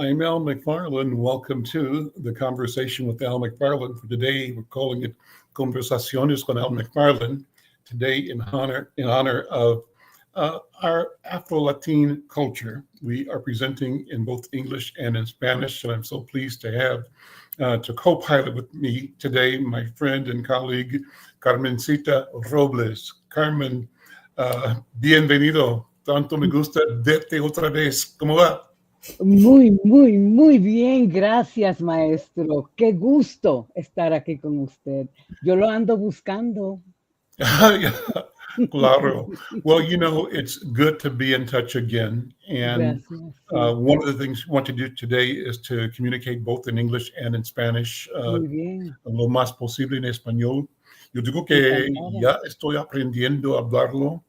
I'm Al McFarlane. Welcome to the Conversation with Al McFarlane. For today, we're calling it Conversaciones con Al McFarlane. Today, in honor of our Afro-Latine culture, we are presenting in both English and in Spanish, and I'm so pleased to have to co-pilot with me today my friend and colleague, Carmencita Robles. Carmen, bienvenido. Tanto me gusta verte otra vez. ¿Cómo va? Muy bien, gracias, maestro. Qué gusto estar aquí con usted. Yo lo ando buscando. Claro. Well, it's good to be in touch again. And one of the things we want to do today is to communicate both in English and in Spanish, Muy bien. lo más posible en español. Yo digo que ya estoy aprendiendo a hablarlo,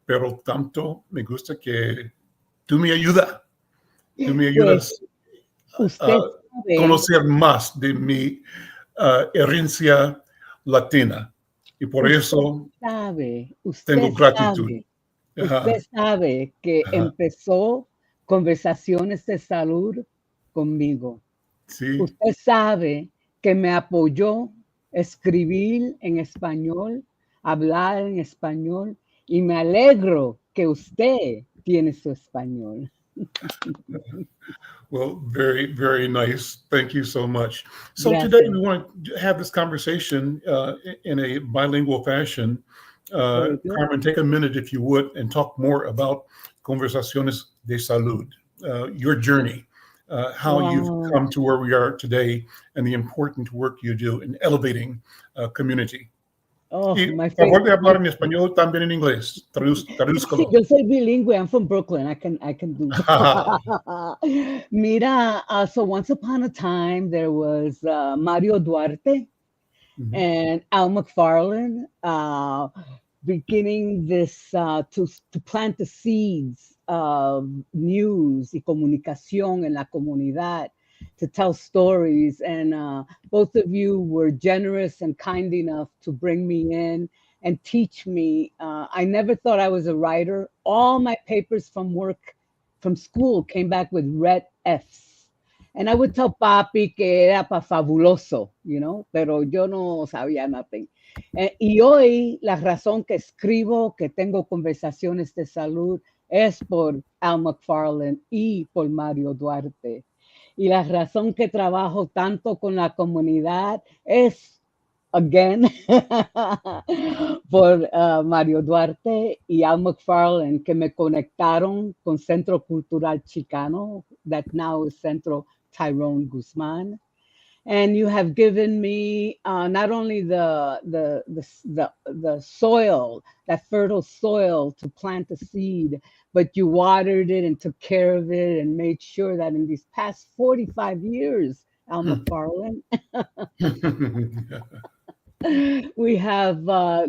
pero tanto me gusta que tú me ayudas. Tú me ayudas a conocer más de mi herencia latina. Y por eso tengo gratitud. Usted sabe que empezó conversaciones de salud conmigo. Sí. Usted sabe que me apoyó escribir en español, hablar en español, y me alegro que usted tiene su español. Well, very, very nice. Thank you so much. So today we want to have this conversation in a bilingual fashion. Carmen, take a minute, if you would, and talk more about Conversaciones de Salud, your journey, how you've come to where we are today, and the important work you do in elevating community. My favor de hablar en español, también en inglés. Tradúzcalo. Yo soy bilingüe. I'm from Brooklyn. I can do that. Mira, so once upon a time there was Mario Duarte and Al McFarlane beginning this to plant the seeds of news y comunicación en la comunidad, to tell stories, and both of you were generous and kind enough to bring me in and teach me. I never thought I was a writer. All my papers from school came back with red Fs. And I would tell papi que era pa fabuloso, pero yo no sabía nothing. Y hoy la razón que escribo, que tengo conversaciones de salud, es por Al McFarlane y por Mario Duarte. Y la razón que trabajo tanto con la comunidad es, again, por Mario Duarte y Al McFarlane, que me conectaron con Centro Cultural Chicano, that now is Centro Tyrone Guzman. And you have given me not only the soil, that fertile soil to plant the seed, but you watered it and took care of it and made sure that in these past 45 years, Al McFarlane, we have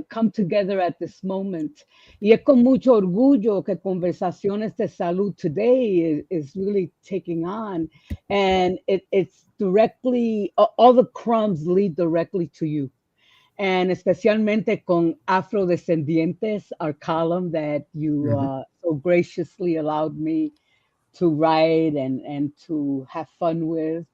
come together at this moment. Y es con mucho orgullo que Conversaciones de Salud today is really taking on. And it's directly, all the crumbs lead directly to you. And especialmente con Afrodescendientes, our column that you so graciously allowed me to write and to have fun with,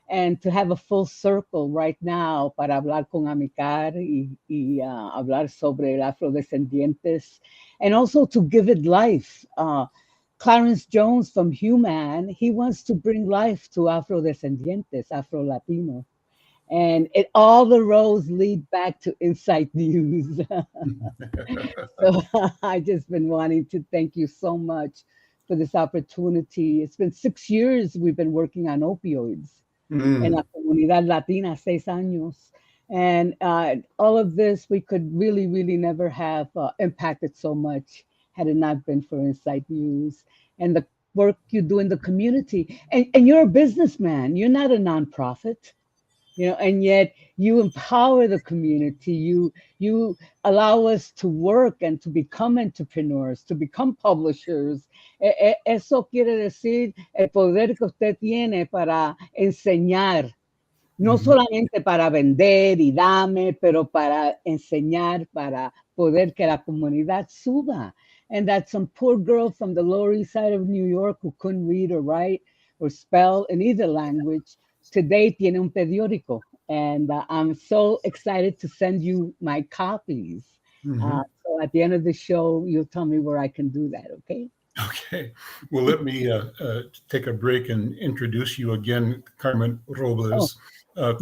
and to have a full circle right now para hablar con Amicar y hablar sobre el Afrodescendientes, and also to give it life. Clarence Jones from Human, he wants to bring life to Afrodescendientes, Afro-Latino. And all the roads lead back to Insight News. So I just been wanting to thank you so much for this opportunity. It's been 6 years we've been working on opioids en la comunidad latina, 6 años. And all of this, we could really, really never have impacted so much had it not been for Insight News and the work you do in the community. And you're a businessman. You're not a nonprofit. And yet you empower the community. You allow us to work and to become entrepreneurs, to become publishers. Eso quiere decir el poder que usted tiene para enseñar, no solamente para vender y dame, pero para enseñar, para poder que la comunidad suba. And that some poor girl from the Lower East Side of New York who couldn't read or write or spell in either language, today tiene un periódico. And I'm so excited to send you my copies. So at the end of the show, you'll tell me where I can do that, okay? Okay. Well, let me take a break and introduce you again, Carmen Robles,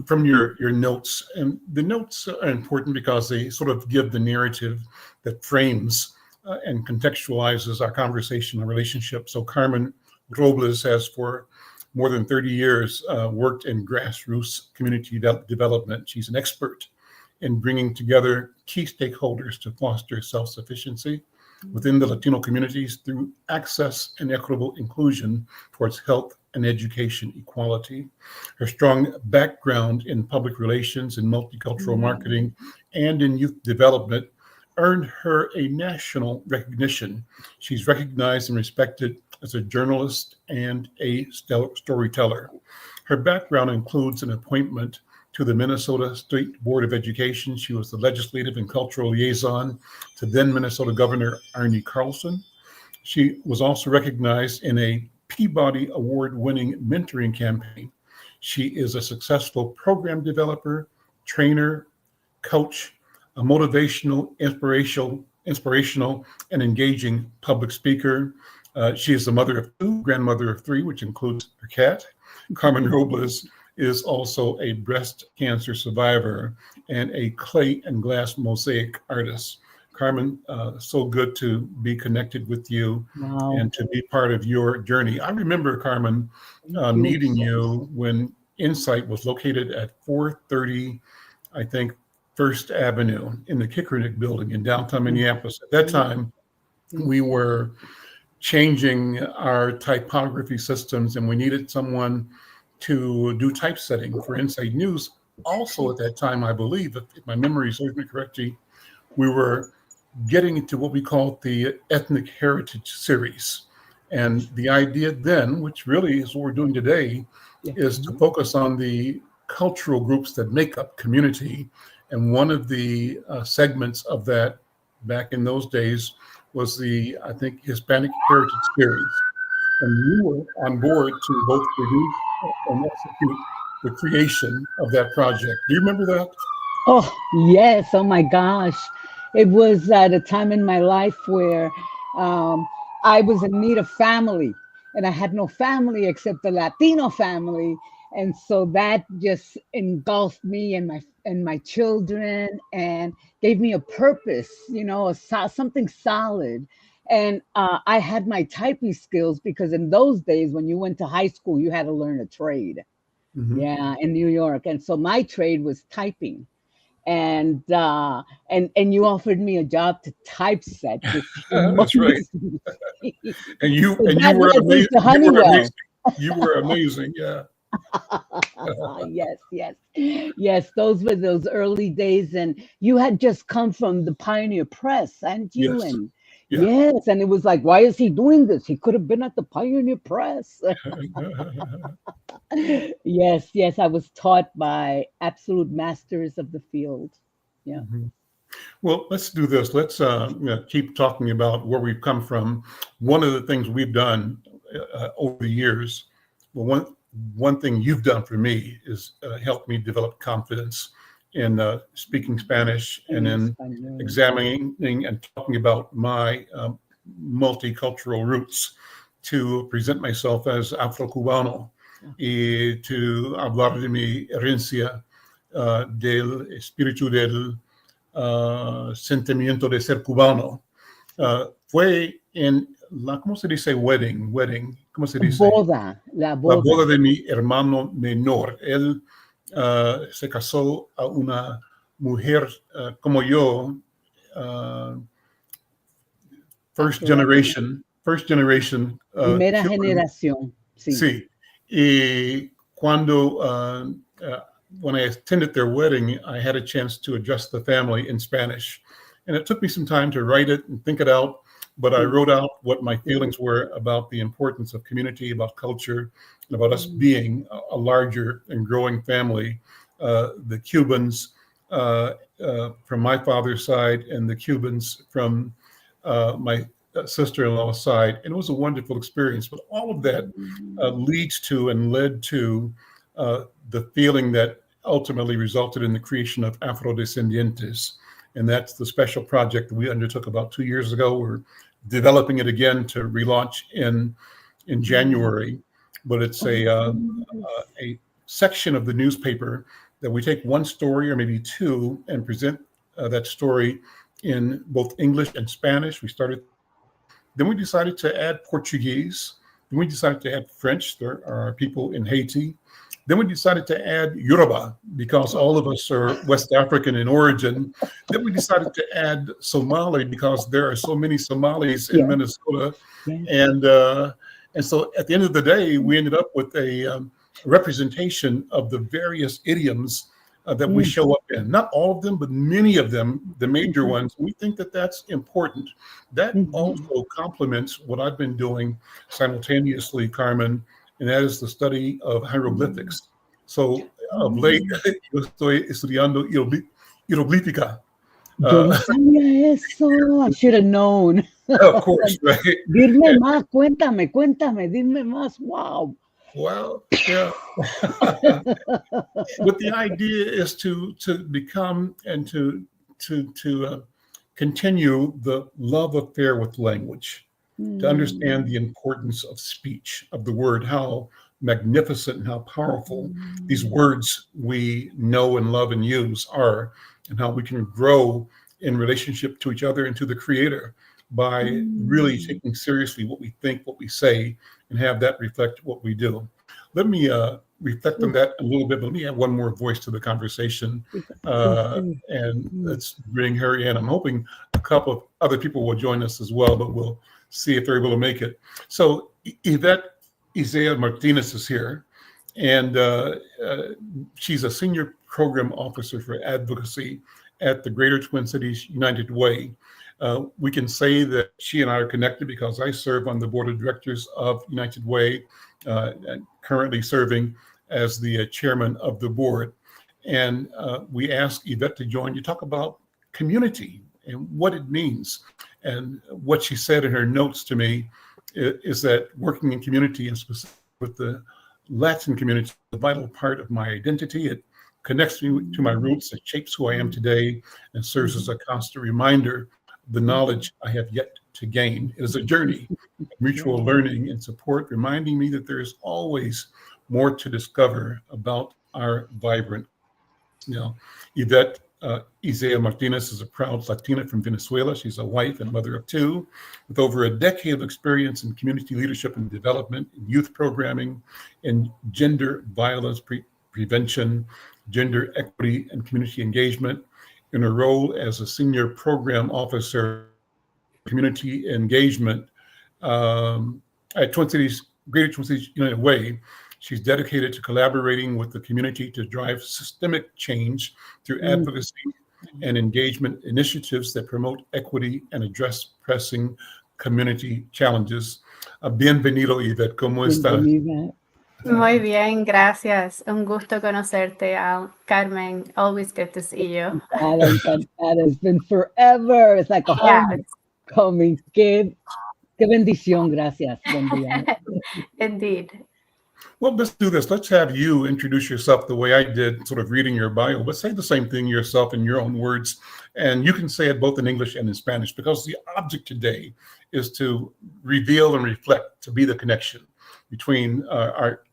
from your notes. And the notes are important because they sort of give the narrative that frames and contextualizes our conversation and relationship. So Carmen Robles has, for more than 30 years, worked in grassroots community development. She's an expert in bringing together key stakeholders to foster self-sufficiency within the Latino communities through access and equitable inclusion towards health and education equality. Her strong background in public relations and multicultural marketing and in youth development earned her a national recognition. She's recognized and respected as a journalist and a storyteller. Her background includes an appointment to the Minnesota State Board of Education. She was the legislative and cultural liaison to then Minnesota Governor Arne Carlson. She was also recognized in a Peabody Award-winning mentoring campaign. She is a successful program developer, trainer, coach, a motivational, inspirational, and engaging public speaker. She is the mother of two, grandmother of three, which includes her cat. Carmen Robles is also a breast cancer survivor and a clay and glass mosaic artist. Carmen, so good to be connected with you and to be part of your journey. I remember, Carmen, meeting you when Insight was located at 430, I think, First Avenue in the Kickernick building in downtown Minneapolis. At that time, we were changing our typography systems and we needed someone to do typesetting for Insight News. Also at that time, I believe, if my memory serves me correctly, we were getting into what we called the Ethnic Heritage Series. And the idea then, which really is what we're doing today, is to focus on the cultural groups that make up community. And one of the segments of that back in those days was the, I think, Hispanic Heritage Series. And you were on board to both produce and execute the creation of that project. Do you remember that? Oh, yes. Oh, my gosh. It was at a time in my life where I was in need of family, and I had no family except the Latino family. And so that just engulfed me and my children and gave me a purpose, you know, something solid. And I had my typing skills because in those days, when you went to high school, you had to learn a trade. Yeah, in New York. And so my trade was typing. And you offered me a job to typeset this That's right. And you so were amazing. You were amazing, yeah. Yes. Those were those early days, and you had just come from the Pioneer Press, hadn't you? Yes. And Yeah. yes, and it was like, why is he doing this? He could have been at the Pioneer Press. Yes, I was taught by absolute masters of the field. Yeah. Well, let's do this. Let's keep talking about where we've come from. One of the things we've done over the years, well, one thing you've done for me is help me develop confidence in speaking Spanish and in examining and talking about my multicultural roots, to present myself as Afro-Cubano y to hablar de mi herencia, del espíritu del sentimiento de ser cubano. Fue en la, ¿cómo se dice wedding? ¿Cómo se dice? La boda de mi hermano menor. Él se casó a una mujer como yo, first generation. Primera generación. Sí. Y cuando when I attended their wedding, I had a chance to address the family in Spanish. And it took me some time to write it and think it out, but I wrote out what my feelings were about the importance of community, about culture, and about us being a larger and growing family. The Cubans from my father's side and the Cubans from my sister-in-law's side, and it was a wonderful experience. But all of that leads to and led to the feeling that ultimately resulted in the creation of Afrodescendientes. And that's the special project that we undertook about 2 years ago. We're developing it again to relaunch in January. But it's a section of the newspaper that we take one story or maybe two and present that story in both English and Spanish. Then we decided to add Portuguese. Then we decided to add French. There are people in Haiti. Then we decided to add Yoruba because all of us are West African in origin. Then we decided to add Somali because there are so many Somalis in Minnesota. And so at the end of the day, we ended up with a representation of the various idioms that we show up in. Not all of them, but many of them, the major ones. We think that that's important. That also complements what I've been doing simultaneously, Carmen, and that is the study of hieroglyphics. So of late, yo estoy estudiando hieroglífica. Yo no sabía eso. I should have known. Of course, right? Dime más, cuéntame, dime más. Wow. Well, yeah. But the idea is to become and to continue the love affair with language, to understand the importance of speech, of the word, how magnificent and how powerful these words we know and love and use are, and how we can grow in relationship to each other and to the Creator by really taking seriously what we think, what we say, and have that reflect what we do. Let me reflect on that a little bit, but let me add one more voice to the conversation, and let's bring her in. I'm hoping a couple of other people will join us as well, but we'll see if they're able to make it. So Ivette Izea-Martinez is here, and she's a senior program officer for advocacy at the Greater Twin Cities United Way. We can say that she and I are connected because I serve on the board of directors of United Way, and currently serving as the chairman of the board. And we asked Ivette to join to talk about community and what it means. And what she said in her notes to me is that working in community, and specifically with the Latin community, is a vital part of my identity. It connects me to my roots, it shapes who I am today, and serves as a constant reminder of the knowledge I have yet to gain. It is a journey, mutual learning and support, reminding me that there is always more to discover about our vibrant. Ivette Izea-Martinez is a proud Latina from Venezuela. She's a wife and mother of two, with over a decade of experience in community leadership and development, in youth programming, in gender violence prevention, gender equity, and community engagement. In her role as a senior program officer, community engagement at Greater Twin Cities United Way, she's dedicated to collaborating with the community to drive systemic change through advocacy and engagement initiatives that promote equity and address pressing community challenges. Bienvenido, Ivette. ¿Cómo estás? Muy bien, gracias. Un gusto conocerte, Carmen. Always good to see you. That has been forever. It's like a homecoming. Qué bendición. Gracias. Buen día. Indeed. Well, let's do this. Let's have you introduce yourself the way I did, sort of reading your bio, but say the same thing yourself in your own words. And you can say it both in English and in Spanish, because the object today is to reveal and reflect, to be the connection between our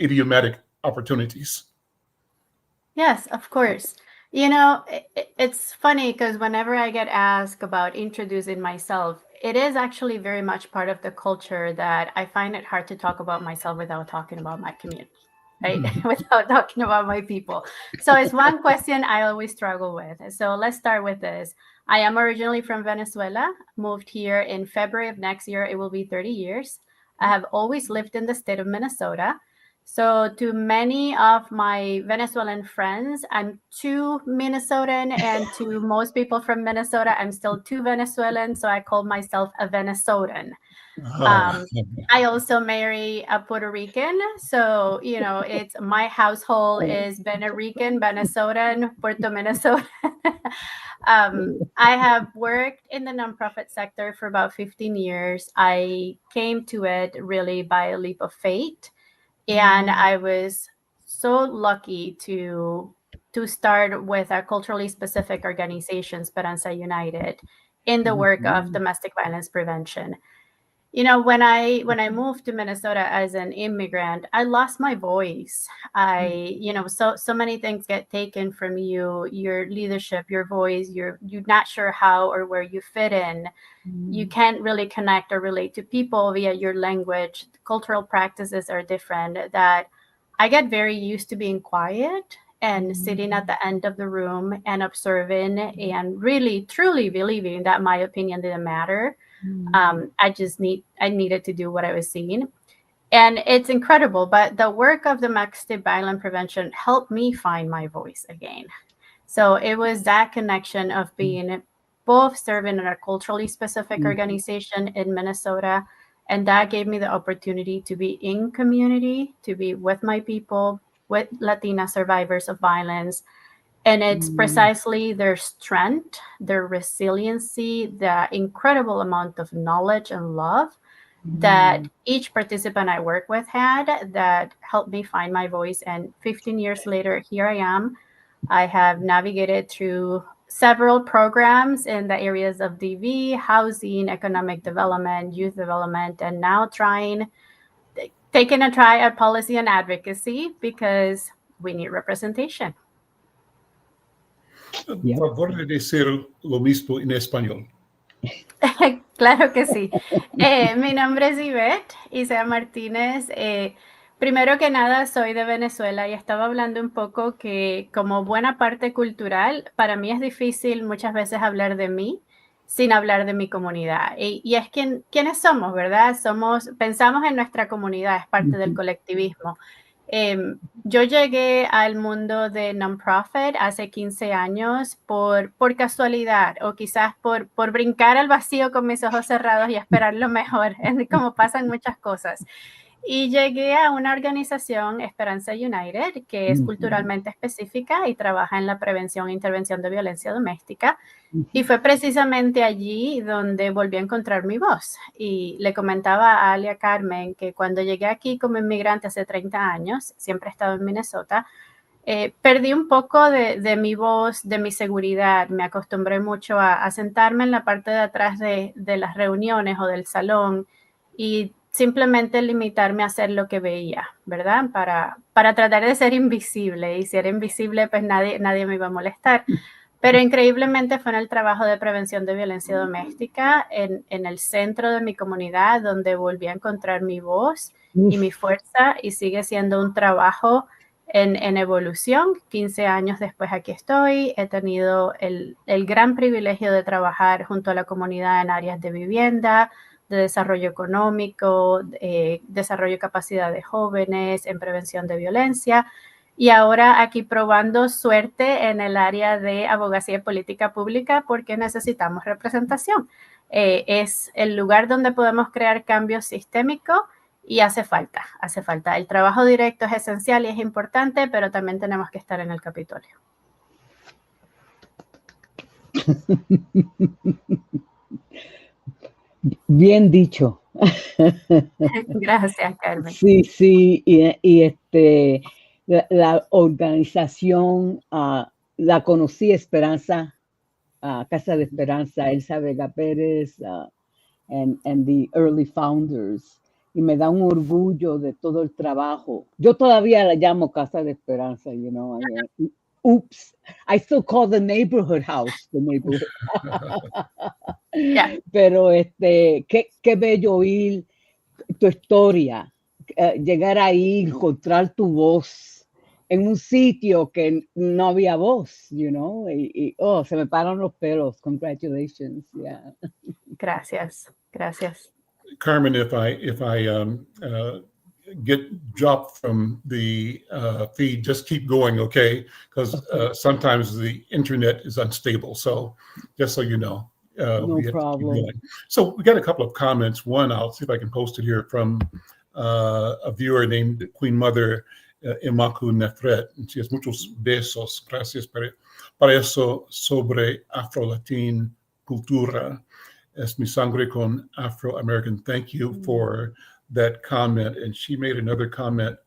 idiomatic opportunities. Yes, of course. You know, it's funny because whenever I get asked about introducing myself, it is actually very much part of the culture that I find it hard to talk about myself without talking about my community, right? Without talking about my people. So it's one question I always struggle with. So let's start with this. I am originally from Venezuela, moved here in February of next year. It will be 30 years. I have always lived in the state of Minnesota. So to many of my Venezuelan friends, I'm too Minnesotan, and to most people from Minnesota, I'm still too Venezuelan. So I call myself a Venezotan. I also marry a Puerto Rican. So, it's my household is Benerican, Venezuelan, Puerto Minnesota. I have worked in the nonprofit sector for about 15 years. I came to it really by a leap of fate. And I was so lucky to start with a culturally specific organization, Esperanza United, in the work of domestic violence prevention. When I moved to Minnesota as an immigrant, I lost my voice. So many things get taken from you, your leadership, your voice, you're not sure how or where you fit in. You can't really connect or relate to people via your language. Cultural practices are different. That I get very used to being quiet and sitting at the end of the room and observing and really truly believing that my opinion didn't matter. I needed to do what I was seeing. And it's incredible, but the work of domestic violence prevention helped me find my voice again. So it was that connection of being both serving in a culturally specific organization in Minnesota, and that gave me the opportunity to be in community, to be with my people, with Latina survivors of violence. And it's precisely their strength, their resiliency, the incredible amount of knowledge and love that each participant I work with had that helped me find my voice. And 15 years later, here I am. I have navigated through several programs in the areas of DV, housing, economic development, youth development, and now taking a try at policy and advocacy because we need representation. Por favor de decir lo mismo en español. Claro que sí. Mi nombre es Ivette Izea-Martinez. Primero que nada, soy de Venezuela y estaba hablando un poco que como buena parte cultural, para mí es difícil muchas veces hablar de mí sin hablar de mi comunidad. Y es quiénes somos, ¿verdad? Pensamos en nuestra comunidad, es parte del colectivismo. Yo llegué al mundo de non-profit hace 15 años por casualidad o quizás por brincar al vacío con mis ojos cerrados y esperar lo mejor, como pasan muchas cosas. Y llegué a una organización, Esperanza United, que es culturalmente específica y trabaja en la prevención e intervención de violencia doméstica. Y fue precisamente allí donde volví a encontrar mi voz. Y le comentaba a Ali, a Carmen, que cuando llegué aquí como inmigrante hace 30 años, siempre he estado en Minnesota, perdí un poco de mi voz, de mi seguridad. Me acostumbré mucho a sentarme en la parte de atrás de las reuniones o del salón y simplemente limitarme a hacer lo que veía, ¿verdad? Para tratar de ser invisible. Y si era invisible, pues nadie me iba a molestar. Pero increíblemente fue en el trabajo de prevención de violencia doméstica, en el centro de mi comunidad, donde volví a encontrar mi voz y mi fuerza, y sigue siendo un trabajo en evolución. 15 años después aquí estoy. He tenido el gran privilegio de trabajar junto a la comunidad en áreas de vivienda, de desarrollo económico, desarrollo de capacidad de jóvenes, en prevención de violencia. Y ahora aquí probando suerte en el área de abogacía y política pública porque necesitamos representación. Es el lugar donde podemos crear cambios sistémicos y hace falta. El trabajo directo es esencial y es importante, pero también tenemos que estar en el Capitolio. Bien dicho. Gracias, Carmen. Sí, y la organización, la conocí, Esperanza, Casa de Esperanza, Elsa Vega Pérez, and the early founders, y me da un orgullo de todo el trabajo. Yo todavía la llamo Casa de Esperanza, you know. Oops, I still call the neighborhood house the neighborhood. Yeah. Pero qué bello oír tu historia, llegar ahí, encontrar tu voz en un sitio que no había voz, you know, se me paran los pelos. Congratulations, yeah. Gracias. Carmen, if I get dropped from the feed, just keep going, okay? Because sometimes the internet is unstable. So just so you know, No we have to keep problem. going. So we got a couple of comments. One, I'll see if I can post it here, from a viewer named Queen Mother Imaku Nefret. And she has muchos besos. Gracias para eso sobre Afro-Latine cultura. Es mi sangre con Afro-American. Thank you for that comment. And she made another comment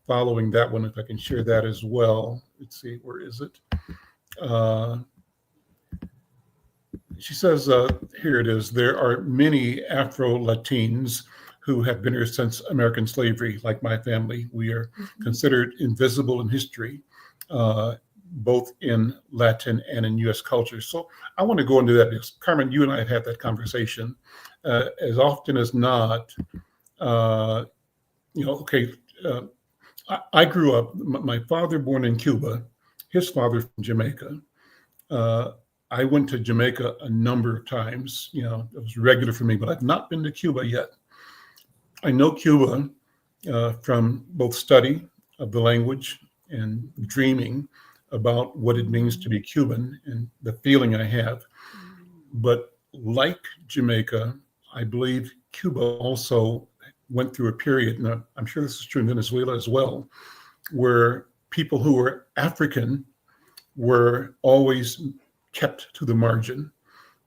following that one, if I can share that as well. Let's see, where is it? She says, here it is, there are many Afro-Latines who have been here since American slavery, like my family. We are considered invisible in history, both in Latin and in U.S. culture. So I want to go into that because, Carmen, you and I have had that conversation. As often as not, I grew up, my father born in Cuba, his father from Jamaica. I went to Jamaica a number of times. It was regular for me, but I've not been to Cuba yet. I know Cuba from both study of the language and dreaming about what it means to be Cuban and the feeling I have. But like Jamaica, I believe Cuba also went through a period, and I'm sure this is true in Venezuela as well, where people who were African were always kept to the margin,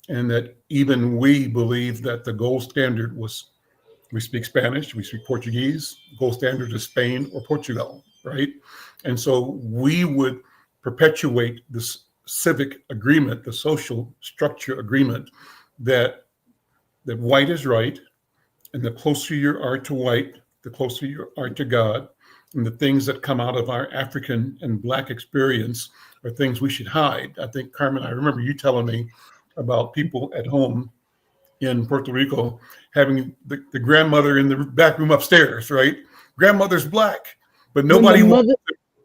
and that even we believe that the gold standard was, we speak Spanish, we speak Portuguese, gold standard is Spain or Portugal, right? And so we would perpetuate this civic agreement, the social structure agreement, that white is right, and the closer you are to white, the closer you are to God, and the things that come out of our African and Black experience are things we should hide. I think, Carmen, I remember you telling me about people at home in Puerto Rico having the grandmother in the back room upstairs, right? Grandmother's Black, but nobody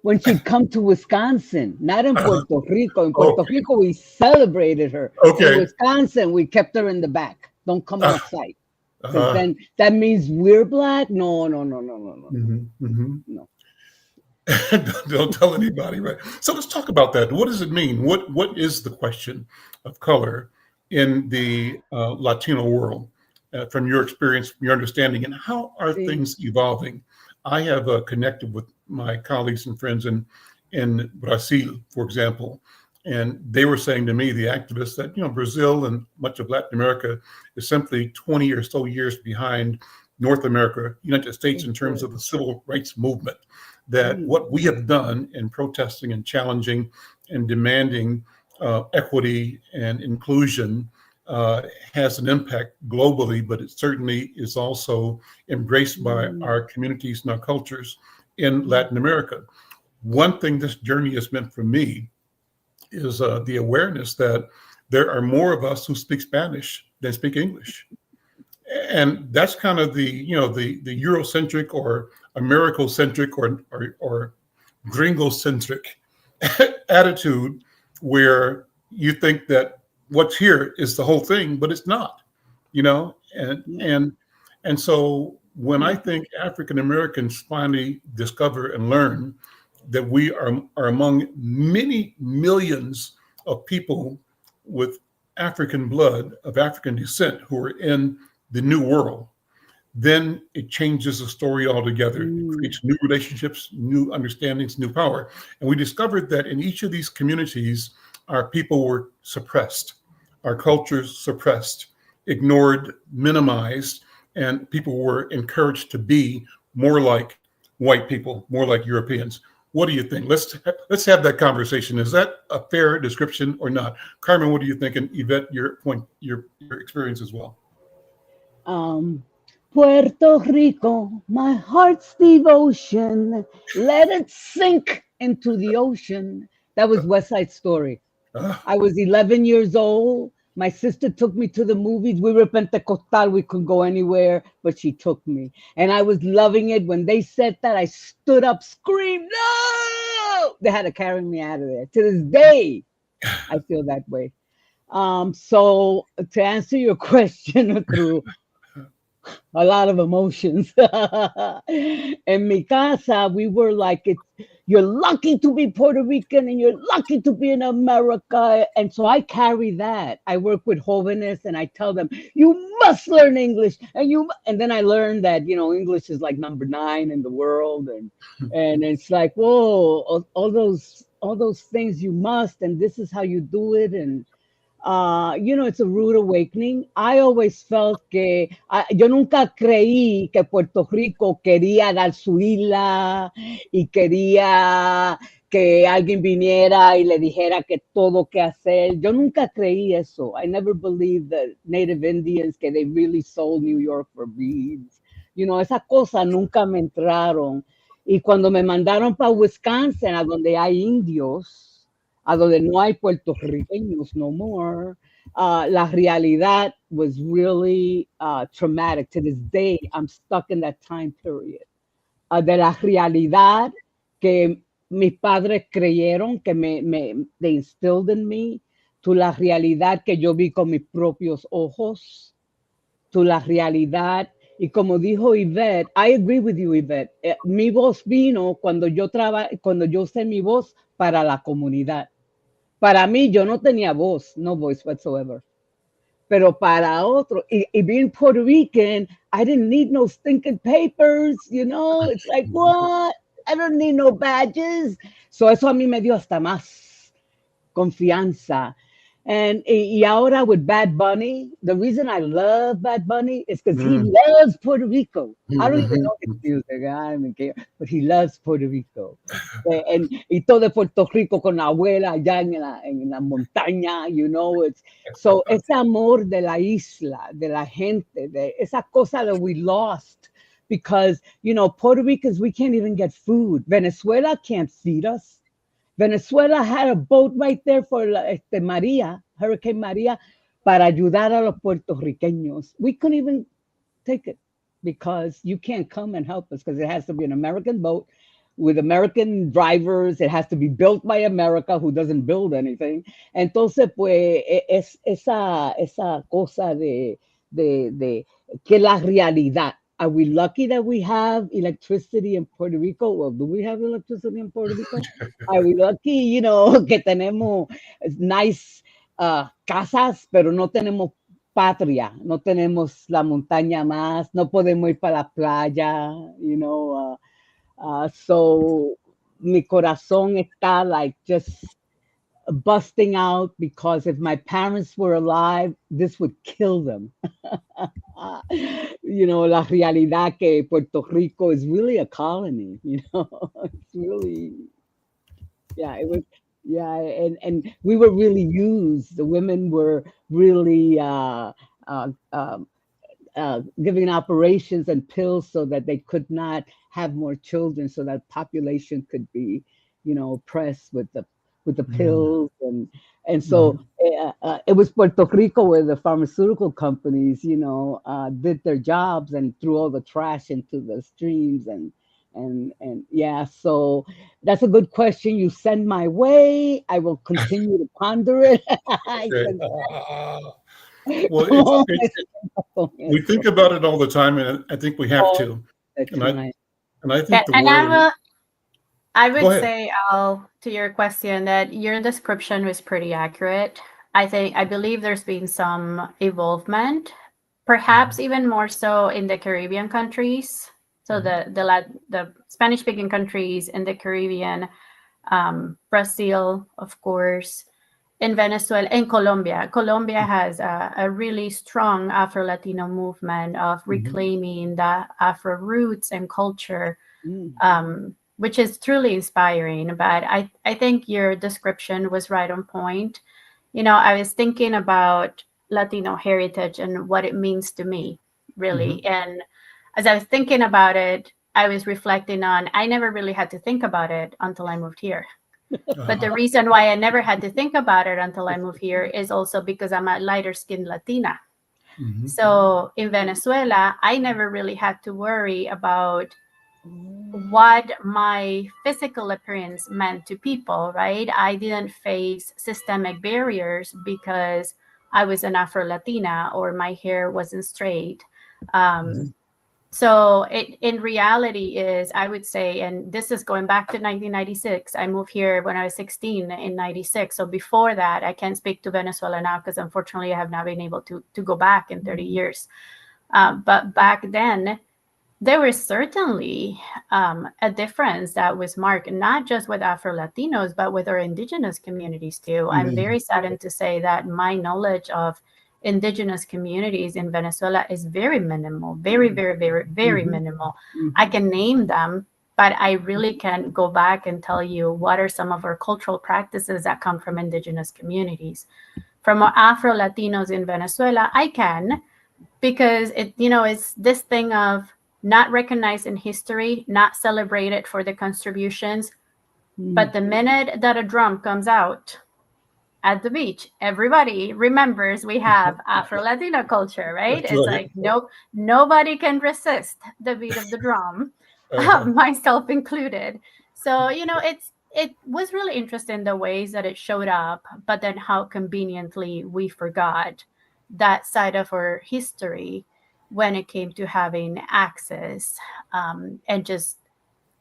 when she'd come to Wisconsin, not in Puerto Rico. In Puerto Rico, we celebrated her. Okay. In Wisconsin, we kept her in the back. Don't come outside. Because then that means we're Black. No. No. Don't tell anybody, right? So let's talk about that. What does it mean? What is the question of color in the Latino world, from your experience, from your understanding, and how are things evolving? I have connected with my colleagues and friends in Brazil, for example, and they were saying to me, the activists, that Brazil and much of Latin America is simply 20 or so years behind North America, United States, in terms of the civil rights movement. That what we have done in protesting and challenging and demanding equity and inclusion has an impact globally, but it certainly is also embraced by our communities and our cultures in Latin America. One thing this journey has meant for me is the awareness that there are more of us who speak Spanish than speak English. And that's kind of the Eurocentric or Americocentric or Gringo-centric attitude, where you think that what's here is the whole thing, but it's not, and so when I think African Americans finally discover and learn that we are among many millions of people with African blood, of African descent, who are in the new world, then it changes the story altogether. It creates new relationships, new understandings, new power. And we discovered that in each of these communities, our people were suppressed, our cultures suppressed, ignored, minimized, and people were encouraged to be more like white people, more like Europeans. What do you think? Let's have that conversation. Is that a fair description or not? Carmen, what do you think? And Ivette, your experience as well. Puerto Rico, my heart's devotion, let it sink into the ocean. That was West Side Story. I was 11 years old. My sister took me to the movies. We were Pentecostal. We couldn't go anywhere, but she took me. And I was loving it. When they said that, I stood up, screamed, no! They had to carry me out of there. To this day, I feel that way. So to answer your question through a lot of emotions. In mi casa, we were like, you're lucky to be Puerto Rican and you're lucky to be in America. And so I carry that. I work with jóvenes and I tell them, you must learn English. And then I learned that, English is like number 9 in the world. And it's like, whoa, all those things you must, and this is how you do it. And it's a rude awakening. I always felt que yo nunca creí que Puerto Rico quería dar su isla y quería que alguien viniera y le dijera que todo que hacer. Yo nunca creí eso. I never believed that Native Indians que they really sold New York for beads. Esas cosas nunca me entraron. Y cuando me mandaron para Wisconsin, a donde hay indios, a donde no hay puertorriqueños no more, la realidad was really traumatic. To this day, I'm stuck in that time period. De la realidad que mis padres creyeron, que they instilled in me, to la realidad que yo vi con mis propios ojos, to la realidad. Y como dijo Ivette, I agree with you, Ivette. Mi voz vino cuando yo usé mi voz para la comunidad. Para mí, yo no tenía voz, no voice whatsoever. Pero para otro, y being Puerto Rican, I didn't need no stinking papers, It's like, what? I don't need no badges. So eso a mí me dio hasta más confianza. Y ahora with Bad Bunny, the reason I love Bad Bunny is because he loves Puerto Rico. I don't even know his music, I don't even care, but he loves Puerto Rico. Y todo de Puerto Rico con la abuela allá en la montaña, so ese amor de la isla, de la gente, de esa cosa that we lost because, Puerto Ricans, we can't even get food. Venezuela can't feed us. Venezuela had a boat right there for Hurricane Maria, para ayudar a los puertorriqueños. We couldn't even take it because you can't come and help us because it has to be an American boat with American drivers. It has to be built by America, who doesn't build anything. Entonces, pues, es esa cosa de que la realidad. Are we lucky that we have electricity in Puerto Rico? Well, do we have electricity in Puerto Rico? Are we lucky, que tenemos nice casas, pero no tenemos patria, no tenemos la montaña más, no podemos ir para la playa, so mi corazón está like just busting out because if my parents were alive, this would kill them. La realidad que Puerto Rico is really a colony, it's really, it was, and we were really used. The women were really giving operations and pills so that they could not have more children, so that population could be, oppressed with the pills and so it was Puerto Rico where the pharmaceutical companies, did their jobs and threw all the trash into the streams and so that's a good question you send my way. I will continue to ponder it. Well, we think about it all the time, and I think we have to. That's and right. I think the And word. I would say, Al, to your question, that your description was pretty accurate. I believe there's been some evolvement, perhaps even more so in the Caribbean countries. So the Spanish-speaking countries in the Caribbean, Brazil, of course, in Venezuela, and Colombia. Colombia has a really strong Afro-Latino movement of reclaiming the Afro roots and culture. Which is truly inspiring. But I think your description was right on point. I was thinking about Latino heritage and what it means to me, really. And as I was thinking about it, I was reflecting on, I never really had to think about it until I moved here. But the reason why I never had to think about it until I moved here is also because I'm a lighter skinned Latina. So in Venezuela, I never really had to worry about what my physical appearance meant to people, right? I didn't face systemic barriers because I was an Afro-Latina or my hair wasn't straight. So it in reality is, I would say, and this is going back to 1996. I moved here when I was 16 in 96. So before that, I can't speak to Venezuela now because unfortunately I have not been able to go back in 30 years. But back then, there was certainly a difference that was marked, not just with Afro-Latinos, but with our indigenous communities too. I'm very saddened to say that my knowledge of indigenous communities in Venezuela is very minimal, very, very, very, very minimal. I can name them, but I really can't go back and tell you what are some of our cultural practices that come from indigenous communities. From our Afro-Latinos in Venezuela, I can, because it's this thing of not recognized in history, not celebrated for the contributions. But the minute that a drum comes out at the beach, everybody remembers we have Afro-Latino culture, right? That's It's right. like nobody can resist the beat of the drum, myself included. So, it was really interesting the ways that it showed up, but then how conveniently we forgot that side of our history when it came to having access and just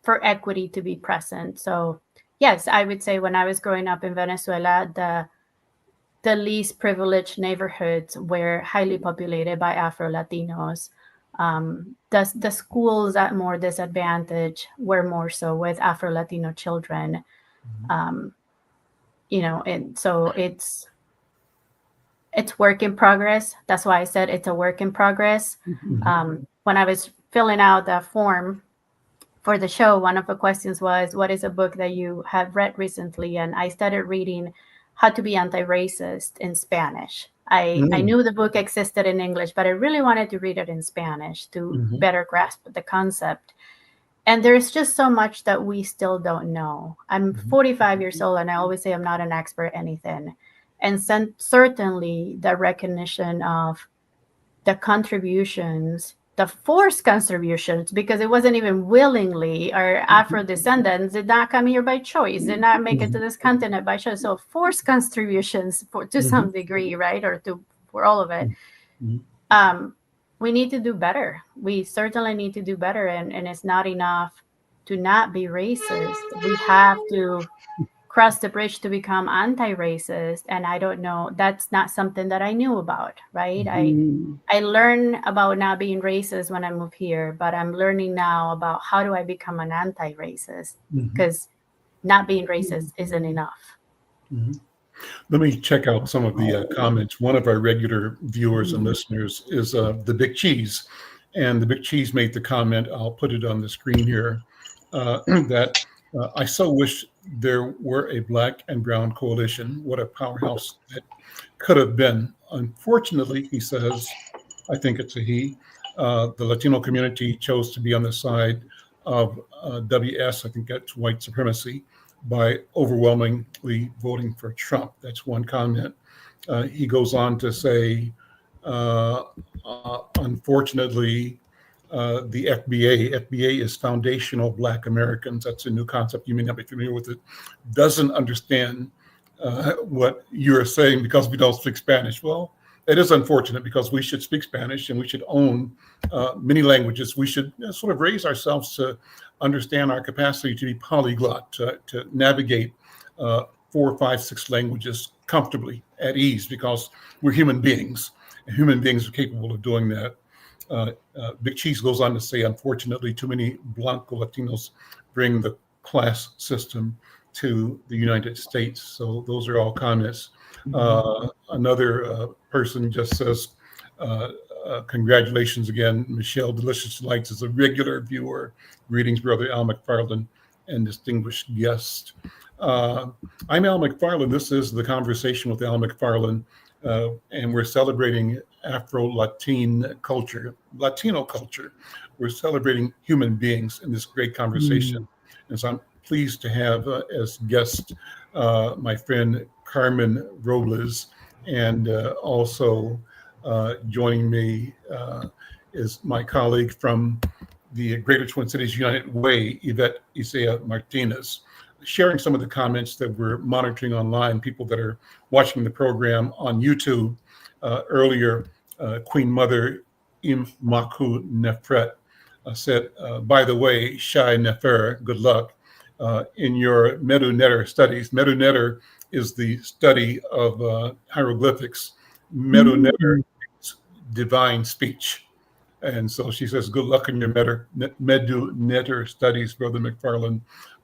for equity to be present. So yes, I would say when I was growing up in Venezuela, the least privileged neighborhoods were highly populated by Afro-Latinos. The schools at more disadvantage were more so with Afro-Latino children. And so it's work in progress. That's why I said it's a work in progress. When I was filling out the form for the show, one of the questions was, what is a book that you have read recently? And I started reading How to Be Anti-Racist in Spanish. I knew the book existed in English, but I really wanted to read it in Spanish to better grasp the concept. And there's just so much that we still don't know. I'm 45 years old, and I always say I'm not an expert at anything. And certainly the recognition of the contributions, the forced contributions, because it wasn't even willingly, our Afro descendants did not come here by choice, did not make it to this continent by choice. So forced contributions to some degree, right? Or for all of it. We need to do better. We certainly need to do better. And it's not enough to not be racist. We have to cross the bridge to become anti-racist. And I don't know, that's not something that I knew about, right? I learned about not being racist when I moved here, but I'm learning now about how do I become an anti-racist, because not being racist isn't enough. Let me check out some of the comments. One of our regular viewers and listeners is the Big Cheese. And the Big Cheese made the comment, I'll put it on the screen here, that I so wish there were a Black and Brown coalition. What a powerhouse that could have been. Unfortunately, he says, I think it's a he, the Latino community chose to be on the side of WS, I think that's white supremacy, by overwhelmingly voting for Trump. That's one comment. He goes on to say, unfortunately, the FBA is Foundational Black Americans. That's a new concept. You may not be familiar with it. Doesn't understand what you're saying because we don't speak Spanish. Well, it is unfortunate because we should speak Spanish and we should own many languages. We should sort of raise ourselves to understand our capacity to be polyglot, to navigate 4, 5, 6 languages comfortably at ease, because we're human beings, and human beings are capable of doing that. Big Cheese goes on to say, unfortunately, too many Blanco Latinos bring the class system to the United States. So those are all comments. Another person just says, congratulations again, Michelle Delicious Lights is a regular viewer. Greetings, Brother Al McFarlane and distinguished guest. I'm Al McFarlane. This is The Conversation with Al McFarlane, and we're celebrating Afro-Latine culture, Latino culture. We're celebrating human beings in this great conversation. And so I'm pleased to have as guest my friend Carmen Robles, and also joining me is my colleague from the Greater Twin Cities United Way, Ivette Izea-Martinez, sharing some of the comments that we're monitoring online, people that are watching the program on YouTube. Earlier, Queen Mother Imaku Nefret said, by the way, Shai Nefer, good luck, in your Medu Neter studies. Medu Neter is the study of hieroglyphics. Medu Neter is divine speech. And so she says, good luck in your Medu Neter studies, Brother McFarlane.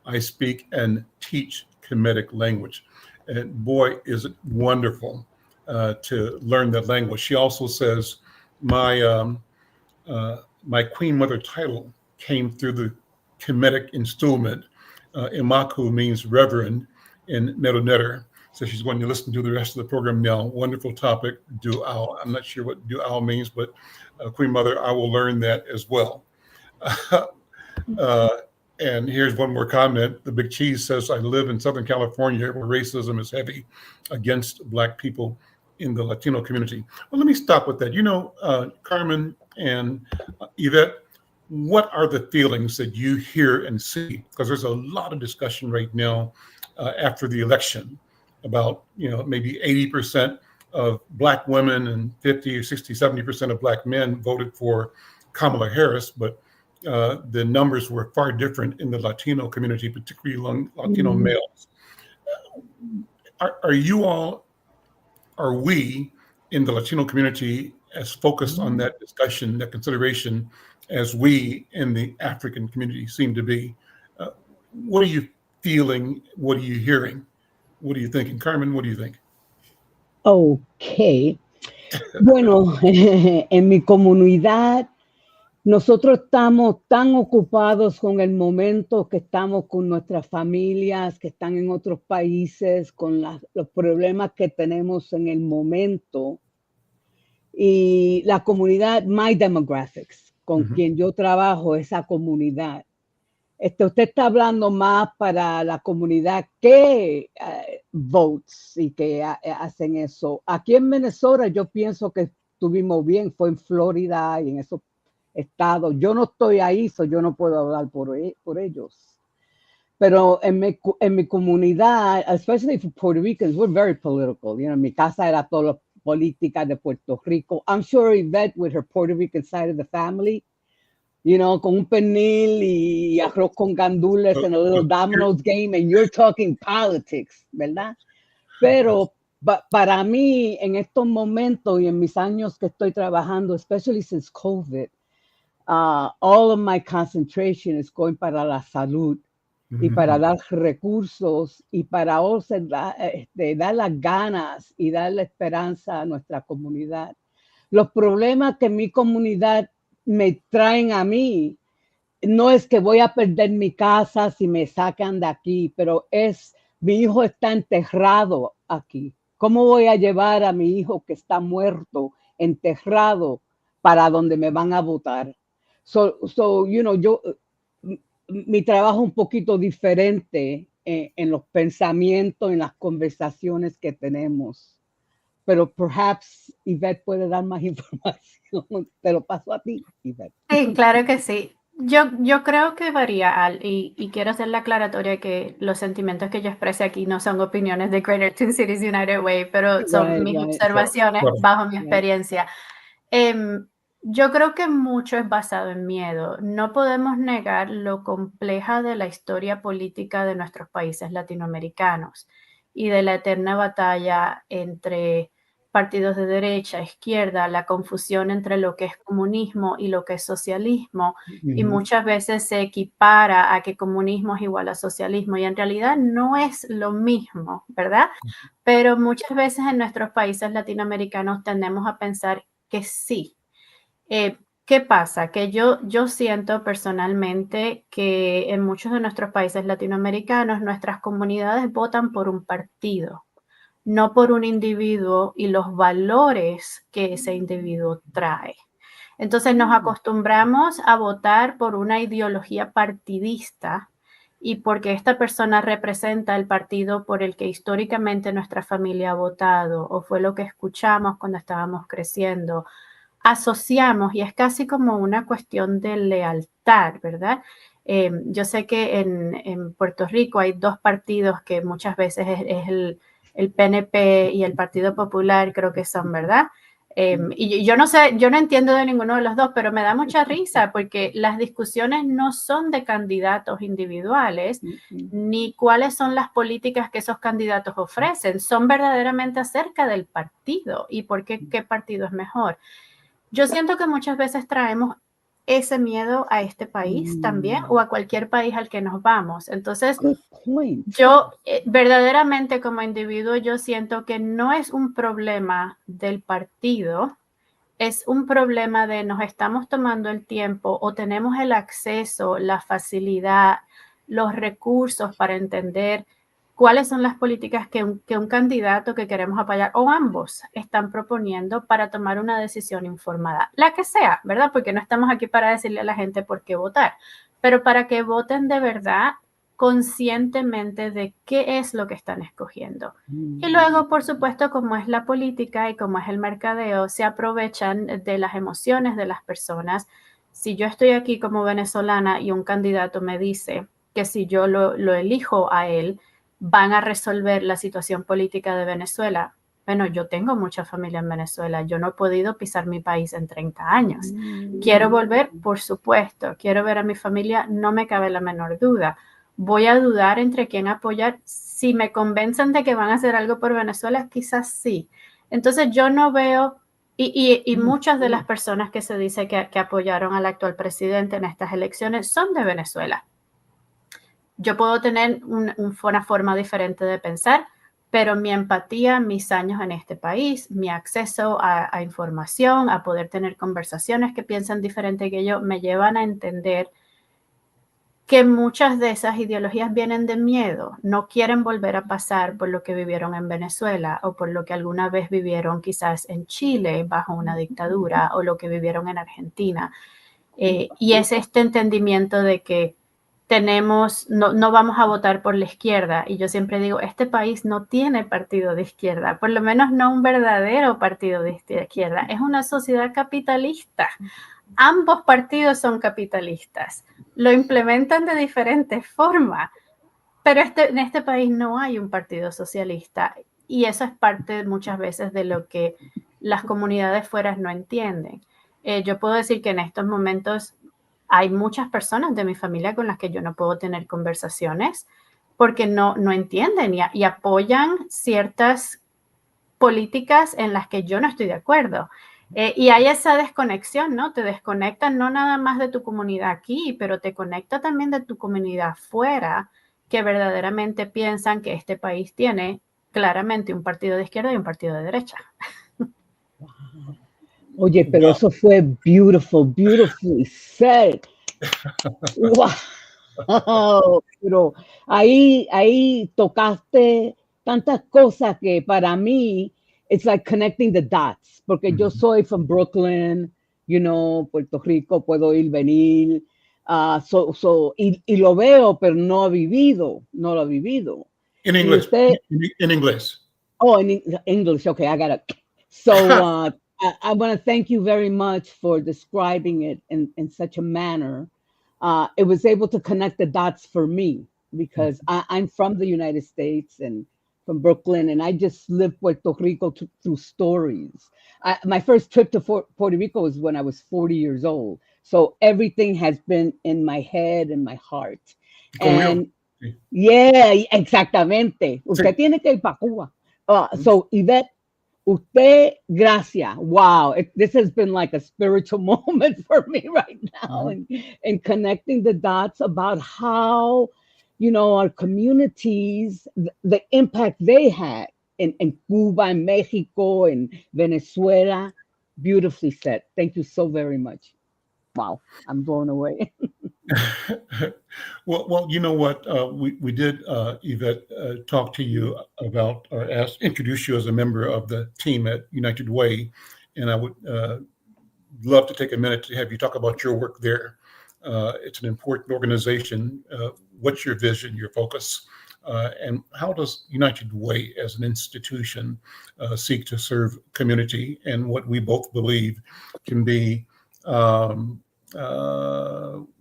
I speak and teach Kemetic language. And boy, is it wonderful to learn that language. She also says, my Queen Mother title came through the Kemetic installment. Imaku means reverend in Medu Neter. So she's going to listen to the rest of the program now. Wonderful topic, dual. I'm not sure what dual means, but Queen Mother, I will learn that as well. And here's one more comment. The Big Cheese says, I live in Southern California where racism is heavy against Black people in the Latino community. Well, let me stop with that. You know, Carmen and Ivette, what are the feelings that you hear and see? Because there's a lot of discussion right now after the election about, you know, maybe 80% of Black women and 50 or 60, 70% of Black men voted for Kamala Harris, but the numbers were far different in the Latino community, particularly among Latino males. Are we in the Latino community as focused on that discussion, that consideration, as we in the African community seem to be? What are you feeling? What are you hearing? What are you thinking? Carmen, what do you think? Okay. Bueno, en mi comunidad, nosotros estamos tan ocupados con el momento que estamos con nuestras familias que están en otros países, con los problemas que tenemos en el momento. Y la comunidad, my demographics, con quien yo trabajo, esa comunidad. Usted está hablando más para la comunidad que votes y que hacen eso. Aquí en Minnesota yo pienso que estuvimos bien, fue en Florida y en esos estados. Yo no estoy ahí, yo no puedo hablar por ellos. Pero en mi comunidad, especially for Puerto Ricans, we're very political. You know, mi casa era toda política de Puerto Rico. I'm sure Ivette, with her Puerto Rican side of the family, you know, con un pernil y arroz con gandules and a little dominoes game, and you're talking politics, ¿verdad? Pero para mí, en estos momentos y en mis años que estoy trabajando, especially since COVID, all of my concentration is going para la salud y para dar recursos y para dar las ganas y dar la esperanza a nuestra comunidad. Los problemas que mi comunidad me traen a mí, no es que voy a perder mi casa si me sacan de aquí, pero mi hijo está enterrado aquí. ¿Cómo voy a llevar a mi hijo que está muerto, enterrado, para donde me van a votar? So you know, mi trabajo es un poquito diferente en los pensamientos, en las conversaciones que tenemos. Pero perhaps Ivette puede dar más información. Te lo paso a ti, Ivette. Sí, claro que sí. Yo creo que varía, y quiero hacer la aclaratoria que los sentimientos que yo expresé aquí no son opiniones de Greater Twin Cities United Way, pero son mis observaciones bajo mi experiencia. Yo creo que mucho es basado en miedo. No podemos negar lo compleja de la historia política de nuestros países latinoamericanos y de la eterna batalla entre partidos de derecha, izquierda, la confusión entre lo que es comunismo y lo que es socialismo, y muchas veces se equipara a que comunismo es igual a socialismo, y en realidad no es lo mismo, ¿verdad? Pero muchas veces en nuestros países latinoamericanos tendemos a pensar que sí. ¿Qué pasa? Que yo siento personalmente que en muchos de nuestros países latinoamericanos nuestras comunidades votan por un partido, no por un individuo y los valores que ese individuo trae. Entonces nos acostumbramos a votar por una ideología partidista y porque esta persona representa el partido por el que históricamente nuestra familia ha votado o fue lo que escuchamos cuando estábamos creciendo, asociamos, y es casi como una cuestión de lealtad, ¿verdad? Yo sé que en Puerto Rico hay dos partidos que muchas veces es el PNP y el Partido Popular, creo que son, ¿verdad? Y yo no sé, yo no entiendo de ninguno de los dos, pero me da mucha risa porque las discusiones no son de candidatos individuales, ni cuáles son las políticas que esos candidatos ofrecen, son verdaderamente acerca del partido y por qué partido es mejor. Yo siento que muchas veces traemos ese miedo a este país también o a cualquier país al que nos vamos. Entonces, yo verdaderamente como individuo, yo siento que no es un problema del partido, es un problema de nos estamos tomando el tiempo o tenemos el acceso, la facilidad, los recursos para entender cuáles son las políticas que un candidato que queremos apoyar o ambos están proponiendo para tomar una decisión informada, la que sea, ¿verdad? Porque no estamos aquí para decirle a la gente por qué votar, pero para que voten de verdad conscientemente de qué es lo que están escogiendo. Y luego, por supuesto, como es la política y como es el mercadeo, se aprovechan de las emociones de las personas. Si yo estoy aquí como venezolana y un candidato me dice que si yo lo elijo a él, van a resolver la situación política de Venezuela. Bueno, yo tengo mucha familia en Venezuela, yo no he podido pisar mi país en 30 años. ¿Quiero volver? Por supuesto. ¿Quiero ver a mi familia? No me cabe la menor duda. Voy a dudar entre quién apoyar. Si me convencen de que van a hacer algo por Venezuela, quizás sí. Entonces yo no veo, y muchas de las personas que se dice que apoyaron al actual presidente en estas elecciones son de Venezuela. Yo puedo tener una forma diferente de pensar, pero mi empatía, mis años en este país, mi acceso a información, a poder tener conversaciones que piensan diferente que yo, me llevan a entender que muchas de esas ideologías vienen de miedo, no quieren volver a pasar por lo que vivieron en Venezuela o por lo que alguna vez vivieron quizás en Chile bajo una dictadura o lo que vivieron en Argentina. Y es este entendimiento de que no vamos a votar por la izquierda. Y yo siempre digo, este país no tiene partido de izquierda, por lo menos no un verdadero partido de izquierda. Es una sociedad capitalista. Ambos partidos son capitalistas. Lo implementan de diferentes formas. Pero en este país no hay un partido socialista. Y eso es parte muchas veces de lo que las comunidades fuera no entienden. Yo puedo decir que en estos momentos hay muchas personas de mi familia con las que yo no puedo tener conversaciones porque no entienden y apoyan ciertas políticas en las que yo no estoy de acuerdo. Y hay esa desconexión, ¿no? Te desconectan no nada más de tu comunidad aquí, pero te conecta también de tu comunidad fuera, que verdaderamente piensan que este país tiene claramente un partido de izquierda y un partido de derecha. Oye, pero eso fue beautifully said. Wow. Pero ahí tocaste tantas cosas que para mí it's like connecting the dots, porque yo soy from Brooklyn, Puerto Rico, puedo ir, venir, y lo veo, pero no lo he vivido. In English, in English. Oh, in English, okay, I got it. So I want to thank you very much for describing it in such a manner. It was able to connect the dots for me because I'm from the United States and from Brooklyn, and I just lived Puerto Rico through stories. My first trip to Puerto Rico was when I was 40 years old. So everything has been in my head and my heart. And yeah, exactamente. Usted tiene que ir para Cuba. So Ivette, usted, gracias. Wow. This has been like a spiritual moment for me right now and connecting the dots about how, our communities, the impact they had in Cuba, in Mexico, in Venezuela. Beautifully said. Thank you so very much. Wow. I'm blown away. Well, you know what? We did, Ivette, talk to you about or introduce you as a member of the team at United Way, and I would love to take a minute to have you talk about your work there. It's an important organization. What's your vision, your focus, and how does United Way as an institution seek to serve community and what we both believe can be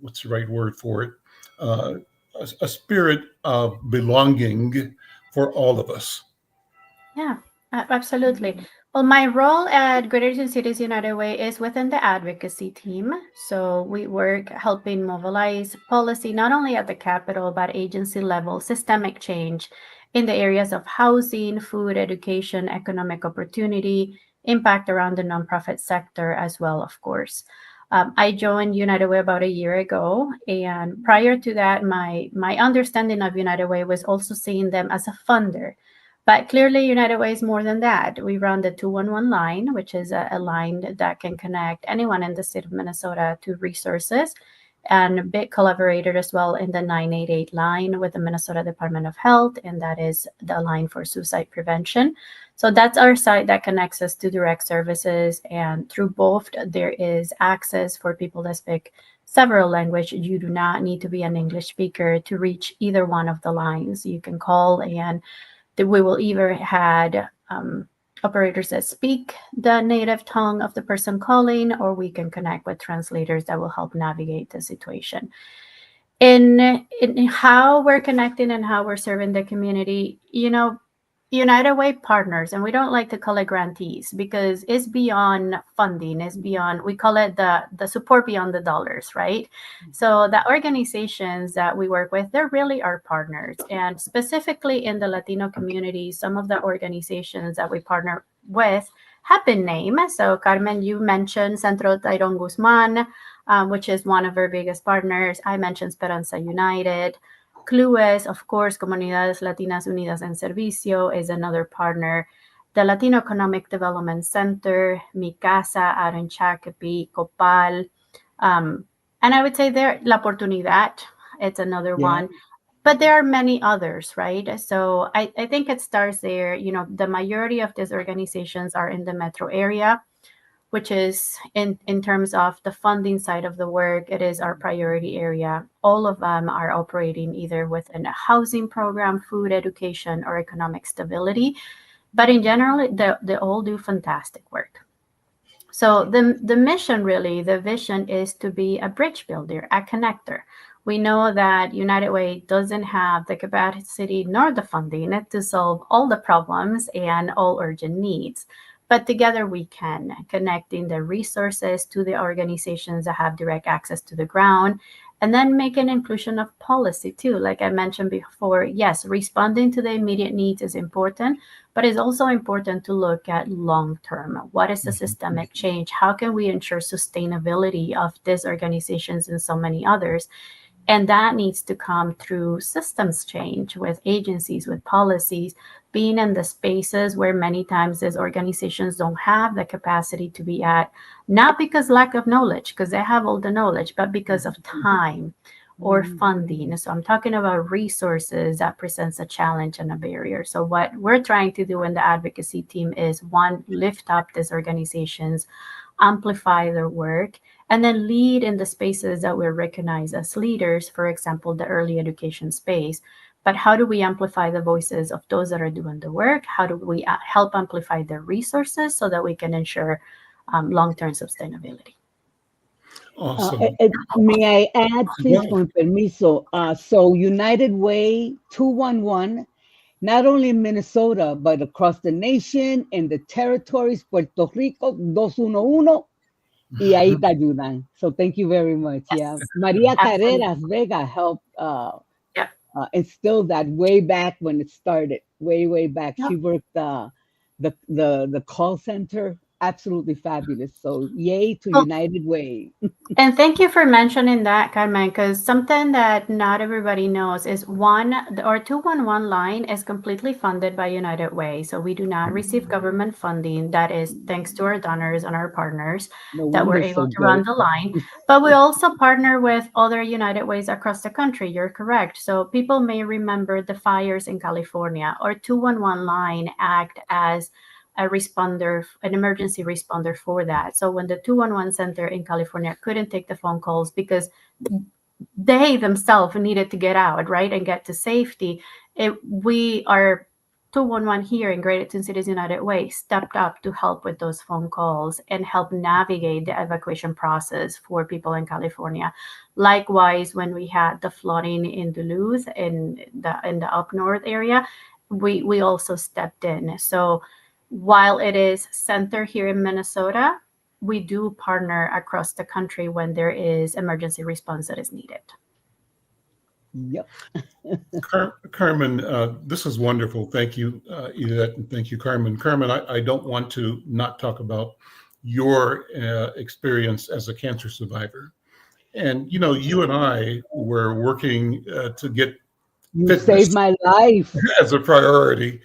what's the right word for it? A spirit of belonging for all of us. Yeah, absolutely. Well, my role at Greater Twin Cities United Way is within the advocacy team. So we work helping mobilize policy, not only at the capital, but agency level, systemic change in the areas of housing, food, education, economic opportunity, impact around the nonprofit sector as well, of course. I joined United Way about a year ago. And prior to that, my understanding of United Way was also seeing them as a funder. But clearly, United Way is more than that. We run the 211 line, which is a line that can connect anyone in the state of Minnesota to resources, and a big collaborator as well in the 988 line with the Minnesota Department of Health, and that is the line for suicide prevention. So that's our site that connects us to direct services, and through both, there is access for people that speak several languages. You do not need to be an English speaker to reach either one of the lines. You can call, and we will either had operators that speak the native tongue of the person calling, or we can connect with translators that will help navigate the situation. In how we're connecting and how we're serving the community, United Way partners, and we don't like to call it grantees because it's beyond funding, it's beyond, we call it the support beyond the dollars, right? So the organizations that we work with, they're really our partners. And specifically in the Latino community, some of the organizations that we partner with have been named. So Carmen, you mentioned Centro Tyrone Guzman, which is one of our biggest partners. I mentioned Esperanza United. Clues, of course, Comunidades Latinas Unidas en Servicio is another partner. The Latino Economic Development Center, Mi Casa out in Chacopee, Copal. And I would say there, La Oportunidad, it's another one. But there are many others, right? So I think it starts there. The majority of these organizations are in the metro area, which is in terms of the funding side of the work, it is our priority area. All of them are operating either within a housing program, food, education, or economic stability. But in general, they all do fantastic work. So the mission really, the vision is to be a bridge builder, a connector. We know that United Way doesn't have the capacity nor the funding to solve all the problems and all urgent needs. But together we can, connecting the resources to the organizations that have direct access to the ground, and then make an inclusion of policy too. Like I mentioned before, yes, responding to the immediate needs is important, but it's also important to look at long-term. What is the systemic change? How can we ensure sustainability of these organizations and so many others? And that needs to come through systems change with agencies, with policies, being in the spaces where many times these organizations don't have the capacity to be at, not because lack of knowledge, because they have all the knowledge, but because of time or funding. So I'm talking about resources that presents a challenge and a barrier. So what we're trying to do in the advocacy team is, one, lift up these organizations, amplify their work, and then lead in the spaces that we're recognized as leaders, for example, the early education space. But how do we amplify the voices of those that are doing the work? How do we help amplify their resources so that we can ensure long-term sustainability? Awesome. May I add, please, con permiso? So United Way 211, not only in Minnesota, but across the nation, in the territories, Puerto Rico 211, y ahí te ayudan. So thank you very much. Yes. Yeah, Maria Absolutely. Carreras Vega helped instill that way back when it started. Way back. Yep. She worked the call center. Absolutely fabulous. So yay to United Way. And thank you for mentioning that, Carmen, because something that not everybody knows is our 211 line is completely funded by United Way. So we do not receive government funding. That is thanks to our donors and our partners that we're able to run the line. But we also partner with other United Ways across the country. You're correct. So people may remember the fires in California. Our 211 line act as a responder, an emergency responder for that. So when the 211 center in California couldn't take the phone calls because they themselves needed to get out, right, and get to safety, we are 211 here in Greater Twin Cities United Way stepped up to help with those phone calls and help navigate the evacuation process for people in California. Likewise, when we had the flooding in Duluth in the up north area, we also stepped in. So while it is centered here in Minnesota, we do partner across the country when there is emergency response that is needed. Yep. Carmen, this is wonderful. Thank you, Ivette, and thank you, Carmen. Carmen, I don't want to not talk about your experience as a cancer survivor. And, you know, you and I were working to get You fitness saved my life. as a priority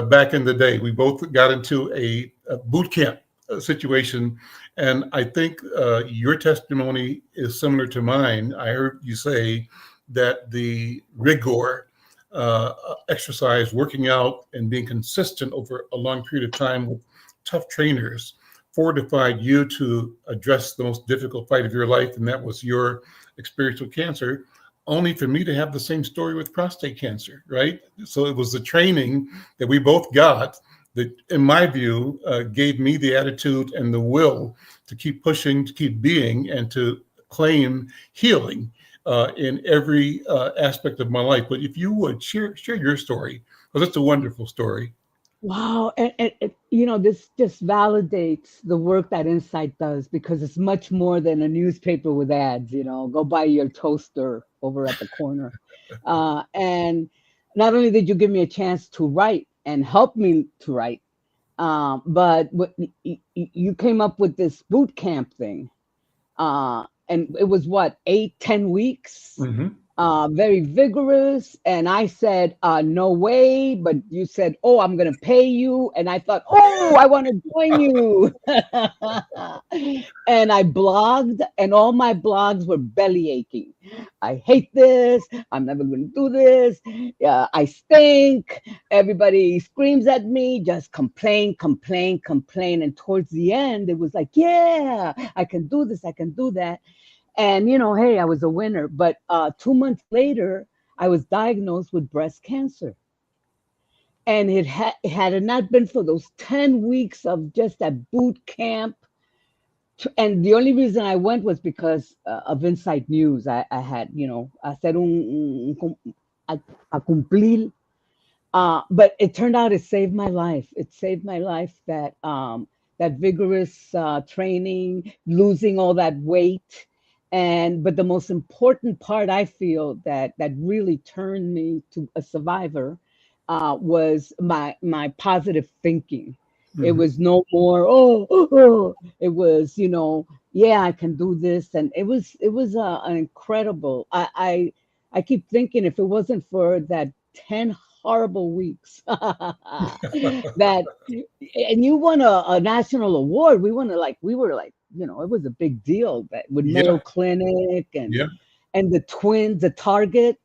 back in the day. We both got into a boot camp situation. And I think your testimony is similar to mine. I heard you say that the rigor, exercise, working out, and being consistent over a long period of time with tough trainers fortified you to address the most difficult fight of your life, and that was your experience with cancer, only for me to have the same story with prostate cancer, right? So it was the training that we both got that, in my view, gave me the attitude and the will to keep pushing, to keep being, and to claim healing in every aspect of my life. But if you would share your story, because it's a wonderful story. Wow. And you know, this just validates the work that Insight does, because it's much more than a newspaper with ads, you know, go buy your toaster over at the corner. And not only did you give me a chance to write and help me to write, but you came up with this boot camp thing. And it was what, 8-10 weeks? Mm-hmm. Very vigorous. And I said, no way. But you said, oh, I'm going to pay you. And I thought, oh, I want to join you. And I blogged, and all my blogs were belly aching. I hate this. I'm never going to do this. I stink. Everybody screams at me. Just complain, complain, complain. And towards the end, it was like, yeah, I can do this. I can do that. And, you know, hey, I was a winner. But 2 months later, I was diagnosed with breast cancer. And had it not been for those 10 weeks of just that boot camp, and the only reason I went was because of Insight News. I had, you know, hacer a cumplir. But it turned out it saved my life. It saved my life, that vigorous training, losing all that weight. But the most important part, I feel, that really turned me to a survivor was my positive thinking. Mm-hmm. It was no more, it was, you know, yeah, I can do this. And it was an incredible, I keep thinking, if it wasn't for that 10 horrible weeks that, and you won a national award. We were like, you know, it was a big deal, that with Mayo Clinic and the twins, the Target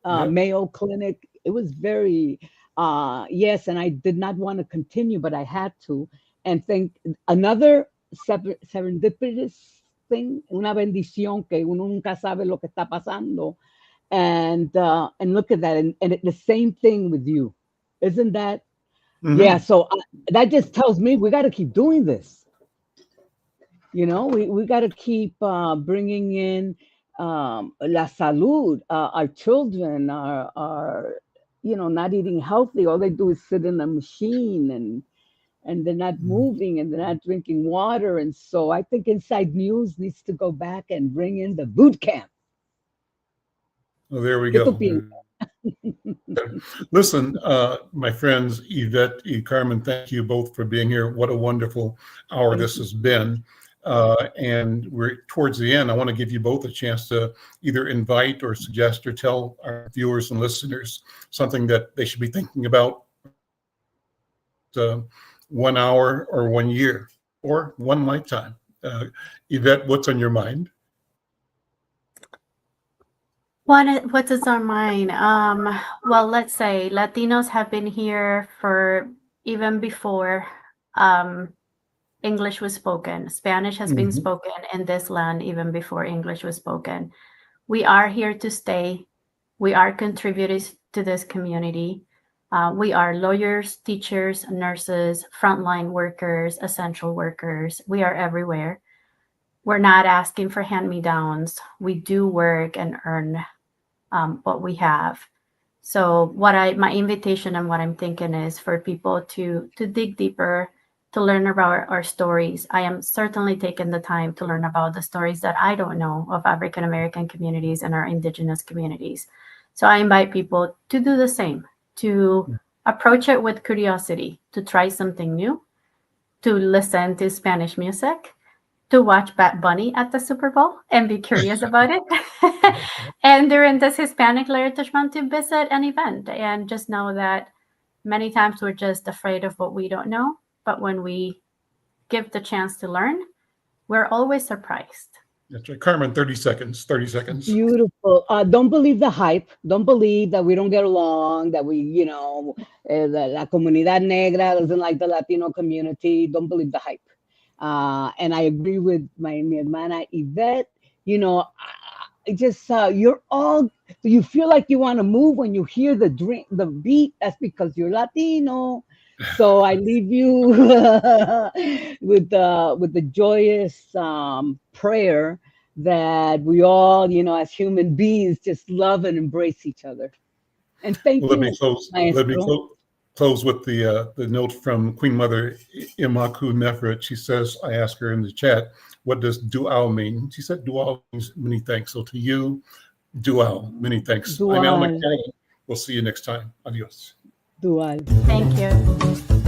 Mayo Clinic. It was very, yes. And I did not want to continue, but I had to. And think another serendipitous thing, una bendición, que uno nunca sabe lo que está pasando. And look at that. And the same thing with you. Isn't that? Mm-hmm. Yeah. So that just tells me we got to keep doing this. You know, we got to keep bringing in la salud. Our children are, you know, not eating healthy. All they do is sit in a machine, and they're not moving, and they're not drinking water. And so I think Inside News needs to go back and bring in the boot camp. Well, there we go. Listen, my friends, Ivette and Carmen, thank you both for being here. What a wonderful hour this has been. And we're towards the end. I want to give you both a chance to either invite or suggest or tell our viewers and listeners something that they should be thinking about 1 hour or 1 year or one lifetime. Ivette, what's on your mind? What is on mine? Well, let's say Latinos have been here for even before English was spoken. Spanish has been spoken in this land even before English was spoken. We are here to stay. We are contributors to this community. We are lawyers, teachers, nurses, frontline workers, essential workers. We are everywhere. We're not asking for hand-me-downs. We do work and earn what we have. So my invitation and what I'm thinking is for people to dig deeper, to learn about our stories. I am certainly taking the time to learn about the stories that I don't know of African American communities and our indigenous communities. So I invite people to do the same, to approach it with curiosity, to try something new, to listen to Spanish music, to watch Bad Bunny at the Super Bowl and be curious about it. And during this Hispanic Heritage Month, to visit an event and just know that many times we're just afraid of what we don't know. But when we give the chance to learn, we're always surprised. That's right. Carmen, 30 seconds, 30 seconds. Beautiful. Don't believe the hype. Don't believe that we don't get along, that we, la comunidad negra doesn't like the Latino community. Don't believe the hype. And I agree with mi hermana Ivette. You feel like you want to move when you hear the beat. That's because you're Latino. So I leave you with the joyous prayer that we all, as human beings, just love and embrace each other. And thank you. Let me close with the note from Queen Mother Imaku Nefret. She says, I asked her in the chat, what does dual mean? She said dual means many thanks. So to you, dual, many thanks. Dual. I'm Al McFarlane. We'll see you next time. Adios. Dual. Thank you.